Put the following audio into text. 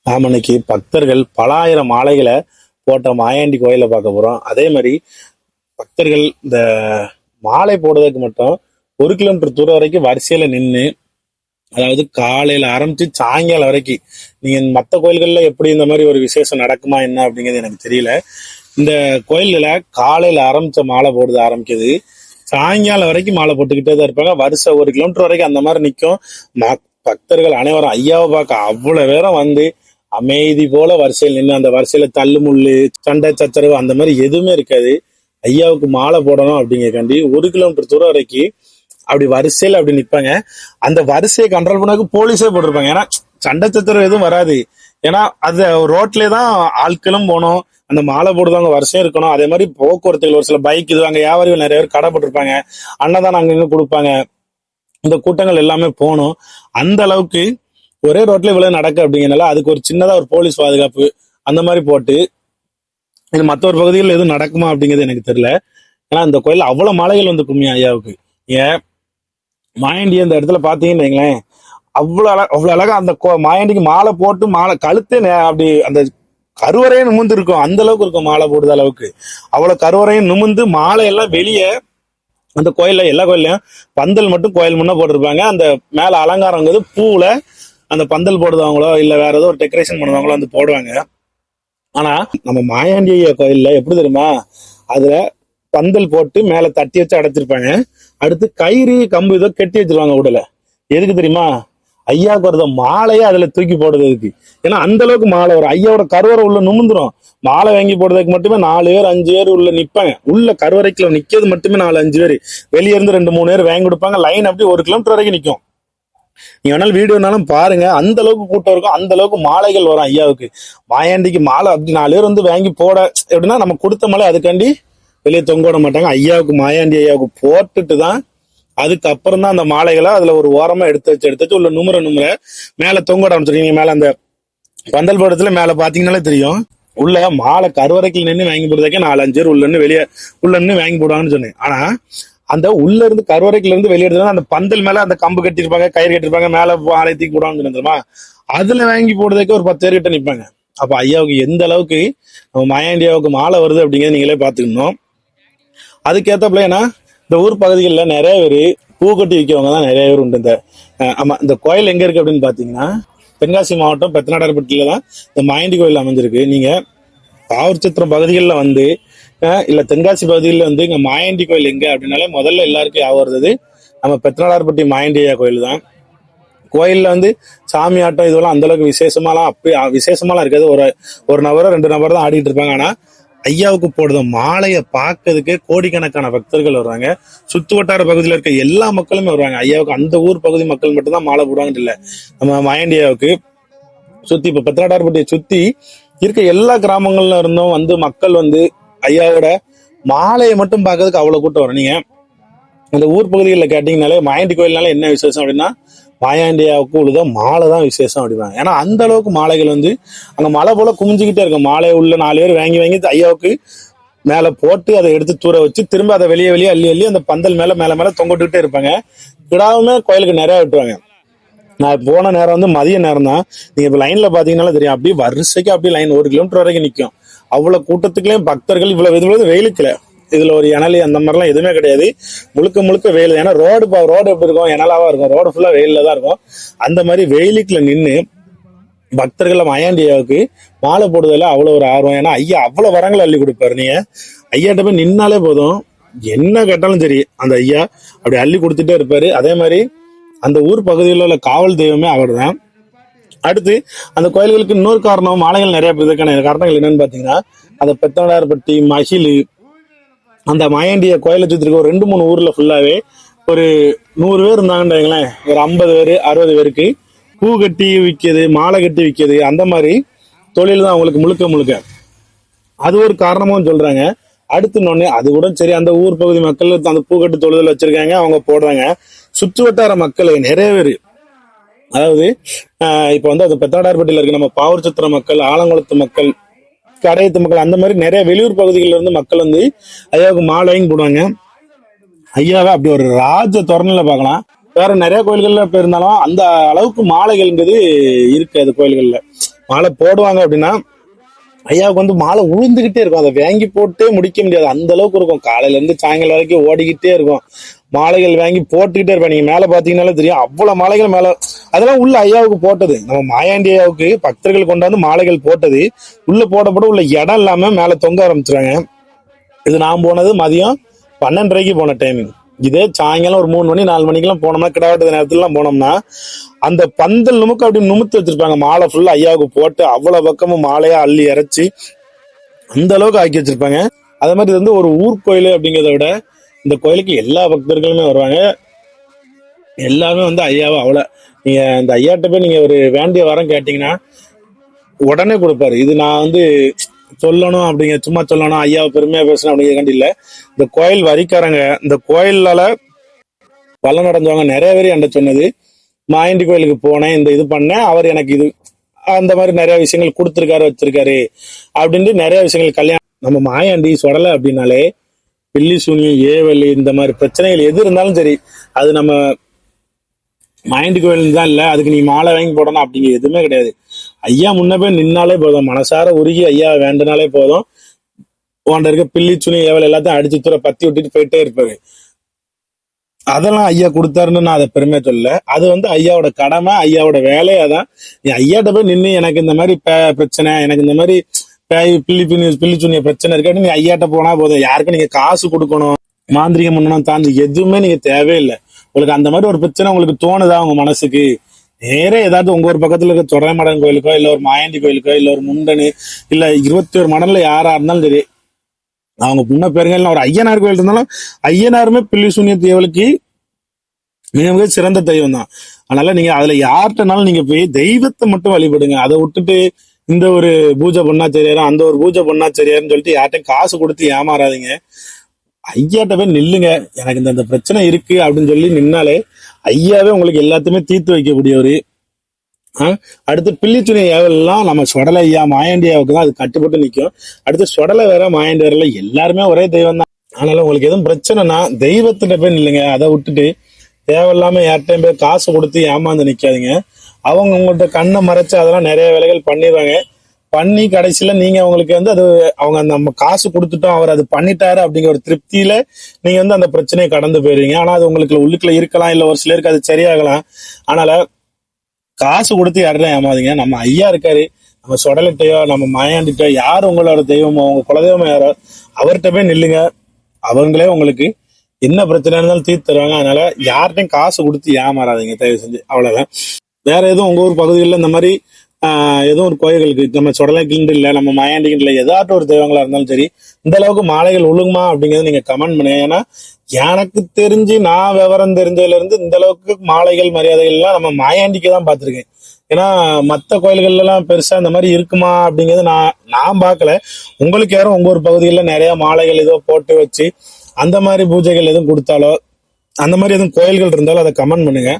நாம் இன்னைக்கு பக்தர்கள் பல ஆயிரம் மாலைகளை போட்ட மாயாண்டி கோயிலை பார்க்க போறோம். அதே மாதிரி பக்தர்கள் இந்த மாலை போடுறதுக்கு மட்டும் 1 கிலோமீட்டர் தூரம் வரைக்கும் வரிசையில நின்று, அதாவது காலையில ஆரம்பிச்சு சாயங்காலம் வரைக்கும். நீங்க மற்ற கோயில்கள்ல எப்படி இந்த மாதிரி ஒரு விசேஷம் நடக்குமா என்ன அப்படிங்கிறது எனக்கு தெரியல. இந்த கோயில்கள காலையில ஆரம்பிச்ச மாலை போடுறது ஆரம்பிக்குது, சாயங்காலம் வரைக்கும் மாலை போட்டுக்கிட்டே தான் இருப்பாங்க. வருஷம் 1 கிலோமீட்டர் வரைக்கும் அந்த மாதிரி நிற்கும். பக்தர்கள் அனைவரும் ஐயாவை பார்க்க அவ்வளவு பேரும் வந்து அமைதி போல வரிசையில் நின்று, அந்த வரிசையில தள்ளு முள்ளு சண்டை சச்சரவு அந்த மாதிரி எதுவுமே இருக்காது. ஐயாவுக்கு மாலை போடணும் அப்படிங்கிறக்காண்டி 1 கிலோமீட்டர் தூரம் வரைக்கும் அப்படி வரிசையில அப்படி நிற்பாங்க. அந்த வரிசையை கண்ட்ரோல் பண்ணதுக்கு போலீஸே போட்டிருப்பாங்க. ஏன்னா சண்டை சச்சரவு எதுவும் வராது. ஏன்னா அது ரோட்லேயே தான் ஆட்களும் போகணும், அந்த மாலை போடுறவங்க வரிசையும் இருக்கணும். அதே மாதிரி போக்குவரத்துகள் ஒரு சில பைக் இது அங்கே வியாபாரிகள் நிறைய பேர் கடை போட்டிருப்பாங்க, அன்னதானம் அங்கங்க கொடுப்பாங்க. இந்த கூட்டங்கள் எல்லாமே போகணும். அந்த அளவுக்கு ஒரே ரோட்ல இவ்வளவு நடக்கு அப்படிங்கிறனால அதுக்கு ஒரு சின்னதா ஒரு போலீஸ் பாதுகாப்பு அந்த மாதிரி போட்டு, இது மற்ற ஒரு பகுதிகளில் எதுவும் நடக்குமா அப்படிங்கிறது எனக்கு தெரியல. ஏன்னா இந்த கோயில் அவ்வளவு மாலைகள் வந்து கும்மி ஐயாவுக்கு. ஏன் மாயாண்டி அந்த இடத்துல பாத்தீங்கன்னு வைங்களேன், அவ்வளவு அழகா அந்த மாயாண்டிக்கு மாலை போட்டு மாலை கழுத்தே அப்படி அந்த கருவறையும் நிமிந்து இருக்கும். அந்த அளவுக்கு இருக்கும் மாலை போடுற அளவுக்கு. அவ்வளவு கருவறையும் நிமிந்து மாலை எல்லாம் வெளியே அந்த கோயில்ல எல்லா கோயில்லையும் பந்தல் மட்டும் கோயில் முன்ன போட்டிருப்பாங்க. அந்த மேல அலங்காரங்கிறது பூவுல அந்த பந்தல் போடுறவங்களோ இல்ல வேற ஏதோ ஒரு டெக்கரேஷன் பண்ணுவாங்களோ வந்து போடுவாங்க. ஆனா நம்ம மாயாண்டி கோயில்ல எப்படி தெரியுமா, அதுல பந்தல் போட்டு மேல தட்டி வச்சு அடைச்சிருப்பாங்க. அடுத்து கயிறு கம்பு இதோ கெட்டி வச்சிருவாங்க உடல. எதுக்கு தெரியுமா? ஐயாவுக்கு வரத மாலையே அதுல தூக்கி போடுறதுக்கு. ஏன்னா அந்த அளவுக்கு மாலை வரும். ஐயாவோட கருவறை உள்ள நுமுந்துரும். மாலை வாங்கி போடுறதுக்கு மட்டுமே 4 பேர் 5 பேர் உள்ள நிப்பாங்க. உள்ள கருவறைக்குள்ள நிக்கிறது மட்டுமே 4-5 பேர், வெளியே இருந்து 2-3 பேர் வாங்கி கொடுப்பாங்க. லைன் அப்படி 1 கிலோமீட்டர் வரைக்கும் நிற்கும். நீங்க வேணாலும் வீடியோனாலும் பாருங்க, அந்த அளவுக்கு கூட்டம் இருக்கும். அந்த அளவுக்கு மாலைகள் வரும் ஐயாவுக்கு. மாயாண்டிக்கு மாலை அப்படி 4 பேர் வந்து வாங்கி போட எப்படின்னா நம்ம கொடுத்த மாலை அதுக்காண்டி வெளியே தொங்க விட மாட்டாங்க. ஐயாவுக்கு மாயாண்டி ஐயாவுக்கு போட்டுட்டு தான் அதுக்கப்புறம் தான் அந்த மாலைகளை அதுல ஒரு ஓரமா எடுத்து வச்சு உள்ள நுமுற மேல தொங்க விட ஆரம்பிச்சிருக்கீங்க. மேல அந்த பந்தல் படத்துல மேல பாத்தீங்கன்னாலே தெரியும். உள்ள மாலை கருவறைக்கு நின்று வாங்கி போடுறதுக்கே 4-5 பேர் உள்ள நின்று வாங்கி போடுவாங்கன்னு சொன்னேன். ஆனா அந்த உள்ள இருந்து கருவறைக்குள்ள இருந்து வெளியே எடுத்து அந்த பந்தல் மேல அந்த கம்பு கட்டிருப்பாங்க, கயிறு கட்டிருப்பாங்க, மேல மாலை தூக்கி போடுவாங்கன்னு தெரியுமா, அதுல வாங்கி போடுறதுக்கே ஒரு 10 பேர் கிட்ட நிப்பாங்க. அப்ப ஐயாவுக்கு எந்த அளவுக்கு நம்ம மாயாண்டியாவுக்கு மாலை வருது அப்படிங்கிறத நீங்களே பாத்துக்கணும். அதுக்கேற்றப்பல ஏன்னா இந்த ஊர் பகுதிகளில் நிறைய பேர் பூ கட்டி விற்கிறவங்க தான் நிறைய பேர் உண்டு. இந்த கோயில் எங்க இருக்கு அப்படின்னு பாத்தீங்கன்னா தென்காசி மாவட்டம் பெத்தநாடார்பட்டியில தான் இந்த மாயாண்டி கோயில் அமைஞ்சிருக்கு. நீங்க பாவூர்சத்திரம் பகுதிகளில் வந்து இல்ல தென்காசி பகுதியில் வந்து இங்க மாயாண்டி கோயில் எங்க அப்படின்னாலே முதல்ல எல்லாருக்கும் ஆகிறது நம்ம பெத்தநாடார்பட்டி மாயாண்டி ஐயா கோயில் தான். கோயில்ல வந்து சாமி ஆட்டம் இதெல்லாம் அந்த அளவுக்கு விசேஷமாலாம் இருக்காது. ஒரு நபரோ 2 நபர் தான் ஆடிட்டு இருப்பாங்க. ஆனா ஐயாவுக்கு போடுற மாலையை பார்க்கறதுக்கு கோடிக்கணக்கான பக்தர்கள் வருவாங்க. சுத்து வட்டார பகுதியில் இருக்க எல்லா மக்களுமே வருவாங்க. ஐயாவுக்கு அந்த ஊர் பகுதி மக்கள் மட்டும்தான் மாலை போடுவாங்கன்னு இல்லை. நம்ம மாயாண்டி ஐயாவுக்கு சுத்தி இப்ப பெத்தநாடார்பட்டியை சுத்தி இருக்க எல்லா கிராமங்கள்ல இருந்தும் வந்து மக்கள் வந்து ஐயாவோட மாலையை மட்டும் பார்க்கறதுக்கு அவ்வளவு கூட்டம் வரும். நீங்க அந்த ஊர் பகுதிகளில் கேட்டீங்கனாலே மாயாண்டி கோயில்னால என்ன விசேஷம் அப்படின்னா மாயாண்டியாவுக்கு உழுத மாலை தான் விசேஷம் அப்படிவாங்க. ஏன்னா அந்த அளவுக்கு மாலைகள் வந்து அங்க மலை போல குமிஞ்சுக்கிட்டே இருக்கும். மாலை உள்ள 4 பேர் வாங்கி ஐயாவுக்கு மேல போட்டு அதை எடுத்து தூர வச்சு திரும்ப அதை வெளியே அள்ளி அந்த பந்தல் மேல தொங்கிட்டுக்கிட்டே இருப்பாங்க. கிடாவுமே கோயிலுக்கு நிறைய விட்டுவாங்க. நான் போன நேரம் வந்து மதிய நேரம் தான். நீங்க இப்ப லைன்ல பாத்தீங்கன்னாலும் தெரியும், அப்படியே வரிசைக்கு அப்படியே லைன் 1 கிலோமீட்டர் வரைக்கும் நிற்கும். அவ்வளவு கூட்டத்துக்குள்ளேயும் பக்தர்கள் இவ்வளவு வெயிலுக்குல இதுல ஒரு இணலி அந்த மாதிரிலாம் எதுவுமே கிடையாது. முழுக்க வெயில். ஏன்னா ரோடு எப்படி இருக்கும், இணலாவா இருக்கும். ரோடு ஃபுல்லா வெயில்ல தான் இருக்கும். அந்த மாதிரி வெயிலுக்குள்ள நின்று பக்தர்கள் மாயாண்டியாவுக்கு மாலை போடுறதுல அவ்வளவு ஒரு ஆர்வம். ஏன்னா ஐயா அவ்வளவு வரங்களை அள்ளி கொடுப்பாரு. நீங்க ஐயாட்ட போய் நின்னாலே போதும், என்ன கேட்டாலும் சரி அந்த ஐயா அப்படி அள்ளி கொடுத்துட்டே இருப்பாரு. அதே மாதிரி அந்த ஊர் பகுதியில் உள்ள காவல் தெய்வமே அவர் தான். அடுத்து அந்த கோயில்களுக்கு இன்னொரு காரணம், மாலைகள் நிறைய பேருக்கான காரணங்கள் என்னன்னு பாத்தீங்கன்னா அந்த பெத்தநாடார்பட்டி மகிழ் அந்த மாயாண்டிய கோயிலை சுத்தி இருக்க ஒரு 2-3 ஊர்ல ஃபுல்லாவே ஒரு 100 பேர் இருந்தாங்கன்னு வைங்களேன், ஒரு 50 பேர் 60 பேருக்கு பூ கட்டி விற்கிறது, மாலை கட்டி விற்கிறது, அந்த மாதிரி தொழில் தான் அவங்களுக்கு முழுக்க. அது ஒரு காரணமும் சொல்றாங்க. அடுத்து அது கூட சரி, அந்த ஊர் பகுதி மக்கள் அந்த பூக்கட்டு தொழில் வச்சிருக்காங்க, அவங்க போடுறாங்க. சுற்று வட்டார மக்கள் நிறைய பேர், அதாவது இப்ப வந்து அது பெத்தநாடார்பட்டியில இருக்கு நம்ம பாவூர்சத்திரம் மக்கள், ஆலங்குளத்து மக்கள், கடையத்து மக்கள், அந்த மாதிரி நிறைய வெளியூர் பகுதிகளில் இருந்து மக்கள் வந்து ஐயாவுக்கு மாலையும் போடுவாங்க. ஐயாவை அப்படி ஒரு ராஜ தோரணையில பார்க்கலாம். வேற நிறைய கோயில்கள்ல இருந்தாலும் அந்த அளவுக்கு மாலைகள்ங்கிறது இருக்கு. அது கோயில்கள்ல மாலை போடுவாங்க அப்படின்னா ஐயாவுக்கு வந்து மாலை உழுந்துகிட்டே இருக்கும். அதை வாங்கி போட்டே முடிக்க முடியாது, அந்த அளவுக்கு இருக்கும். காலையில இருந்து சாயங்காலம் வரைக்கும் ஓடிக்கிட்டே இருக்கும். மாலைகள் வாங்கி போட்டுக்கிட்டே இருப்பேன். நீங்க மேல பாத்தீங்கன்னாலே தெரியும், அவ்வளவு மாலைகள் மேல. அதெல்லாம் உள்ள ஐயாவுக்கு போட்டது. நம்ம மாயாண்டி ஐயாவுக்கு பக்தர்கள் கொண்டாந்து மாலைகள் போட்டது உள்ள போடப்பட உள்ள இடம் இல்லாம மேல தொங்க ஆரம்பிச்சிருவாங்க. இது நான் போனது மதியம் 12:30க்கு போன டைமிங். இதே சாயங்காலம் ஒரு 3 மணி 4 மணிக்கெல்லாம் போனோம்னா, கிடாவட்ட நேரத்துலாம் போனோம்னா அந்த பந்தல் நுமுக்கு அப்படி நுமுத்து வச்சிருப்பாங்க. மாலை ஃபுல்லா ஐயாவுக்கு போட்டு அவ்வளவு பக்கமும் மாலையா அள்ளி இறைச்சி அந்த அளவுக்கு ஆக்கி வச்சிருப்பாங்க. அதே மாதிரி இது வந்து ஒரு ஊர் கோயில் அப்படிங்கிறத விட இந்த கோயிலுக்கு எல்லா பக்தர்களுமே வருவாங்க. எல்லாமே வந்து ஐயாவை அவ்வளோ, நீங்க இந்த ஐயாட்ட போய் நீங்க ஒரு வேண்டிய வரம் கேட்டீங்கன்னா உடனே கொடுப்பாரு. இது நான் வந்து சொல்லணும் அப்படிங்க, சும்மா சொல்லணும் ஐயாவை பெருமையா பேசணும் அப்படிங்கிறக்காண்டி இல்ல. இந்த கோயில் வரிக்காரங்க, இந்த கோயிலால பலன் அடைஞ்சவங்க நிறைய பேர் என்கிட்ட சொன்னது, மாயண்டி கோயிலுக்கு போனேன், இந்த இது பண்ணேன், அவர் எனக்கு இது அந்த மாதிரி நிறைய விஷயங்கள் கொடுத்துருக்காரு வச்சிருக்காரு அப்படின்ட்டு நிறைய விஷயங்கள். கல்யாணம் நம்ம மாயாண்டி சொடலை அப்படின்னாலே பில்லி சூனியம் ஏவல் இந்த மாதிரி பிரச்சனைகள் எது இருந்தாலும் சரி, அது நம்ம மாயண்டி கோயில் தான் இல்ல அதுக்கு நீ மாலை வாங்கி போடணும் அப்படிங்க எதுவுமே கிடையாது. ஐயா முன்ன போய் நின்னாலே போதும், மனசார உருகி ஐயா வேண்டுனாலே போதும், உன்ட இருக்க பில்லி சுனி ஏவல் எல்லாத்தையும் அடிச்சு தூர பத்தி விட்டுட்டு போயிட்டே இருப்பாரு. அதெல்லாம் ஐயா கொடுத்தாருன்னு நான் அதை பெருமையா சொல்லல. அது வந்து ஐயாவோட கடமை, ஐயாவோட வேலையை தான். நீ ஐயாட்ட போய் நின்று எனக்கு இந்த மாதிரி பிரச்சனை, எனக்கு இந்த மாதிரி பில்லி சுனிய பிரச்சனை இருக்கு அப்படின்னு நீ ஐயாட்ட போனா போதும். யாருக்கும் நீங்க காசு கொடுக்கணும், மாந்திரிகம் பண்ணணும் தாண்டி எதுவுமே நீங்க தேவையில்லை. உங்களுக்கு அந்த மாதிரி ஒரு பிரச்சனை உங்களுக்கு தோணுதா உங்க மனசுக்கு, நேரே ஏதாவது உங்க ஒரு பக்கத்துல இருக்க சொடமடன் கோயிலுக்கோ இல்ல ஒரு மாயாண்டி கோயிலுக்கோ இல்ல ஒரு முண்டனு இல்ல 21 மடன்ல யாரா இருந்தாலும் சரி, அவங்க முன்ன பேருங்க ஒரு ஐயனார் கோயில் இருந்தாலும் ஐயனாருமே பில்லி சூனிய தேவலுக்கு மிக மிக சிறந்த தெய்வம் தான். அதனால நீங்க அதுல யார்கிட்டனாலும் நீங்க போய் தெய்வத்தை மட்டும் வழிபடுங்க. அதை விட்டுட்டு இந்த ஒரு பூஜை பண்ணா சரியாரும் அந்த ஒரு பூஜை பண்ணா சரியாருன்னு சொல்லிட்டு யார்ட்டையும் காசு கொடுத்து ஏமாறாதீங்க. ஐயாட்ட போய் நில்லுங்க, எனக்கு இந்த பிரச்சனை இருக்கு அப்படின்னு சொல்லி நின்னாலே ஐயாவே உங்களுக்கு எல்லாத்தையுமே தீர்த்து வைக்கக்கூடியவரு. அடுத்து பில்லிச்சுனை ஏவல்லாம் நம்ம சொடலை ஐயா மாயாண்டியாவுக்கு தான் அது கட்டுப்பட்டு நிற்கும். அடுத்து சொடலை வேற மாயாண்டி வேற, எல்லாருமே ஒரே தெய்வம் தான். அதனால உங்களுக்கு எதுவும் பிரச்சனைனா தெய்வத்திட்ட போய் நில்லுங்க. அதை விட்டுட்டு தேவையில்லாம யார்ட்டையும் போய் காசு கொடுத்து ஏமாந்து நிக்காதீங்க. அவங்க உங்கள்கிட்ட கண்ணை மறைச்சு அதெல்லாம் நிறைய வேலைகள் பண்ணிடுவாங்க. பண்ணி கடைசியில நீங்க அவங்களுக்கு வந்து அது அவங்க நம்ம காசு கொடுத்துட்டோம் அவர் அது பண்ணிட்டாரு அப்படிங்கிற ஒரு திருப்தியில நீங்க வந்து அந்த பிரச்சனையை கடந்து போயிருவீங்க. ஆனா அது உங்களுக்கு உள்ளுக்குள்ள இருக்கலாம், இல்ல ஒரு சிலருக்கு அது சரியாகலாம். அதனால காசு கொடுத்து யாரும் ஏமாதீங்க. நம்ம ஐயா இருக்காரு, நம்ம சொடலிட்டையோ நம்ம மாயாண்டிட்டோ யார் உங்களோட தெய்வமோ உங்க குலதெய்வமோ யாரோ அவர்கிட்ட போய் நில்லுங்க. அவங்களே உங்களுக்கு என்ன பிரச்சனை இருந்தாலும் தீர்த்து தருவாங்க. அதனால யார்கிட்டையும் காசு கொடுத்து ஏமாறாதீங்க தயவு செஞ்சு. அவ்வளவுதான். வேற எதுவும் உங்க ஊர் பகுதிகளில் இந்த மாதிரி ஏதோ ஒரு கோயில்களுக்கு நம்ம சொடலைக்கிண்டு இல்லை நம்ம மாயாண்டிக்கிண்டு இல்லை ஏதாட்டும் ஒரு தெய்வங்களா இருந்தாலும் சரி, இந்த அளவுக்கு மாலைகள் ஒழுங்குமா அப்படிங்கிறத நீங்க கமெண்ட் பண்ணுங்க. ஏன்னா எனக்கு தெரிஞ்சு நான் விவரம் தெரிஞ்சதுல இருந்து இந்த அளவுக்கு மாலைகள் மரியாதைகள் எல்லாம் நம்ம மாயாண்டிக்கு தான் பார்த்திருக்கேன். ஏன்னா மற்ற கோயில்கள்ல எல்லாம் பெருசா இந்த மாதிரி இருக்குமா அப்படிங்கிறது நான் பார்க்கல. உங்களுக்கு யாரும் உங்க ஒரு பகுதிகளில் நிறைய மாலைகள் ஏதோ போட்டு வச்சு அந்த மாதிரி பூஜைகள் எதுவும் கொடுத்தாலோ அந்த மாதிரி எதுவும் கோயில்கள் இருந்தாலும் அதை கமெண்ட் பண்ணுங்க.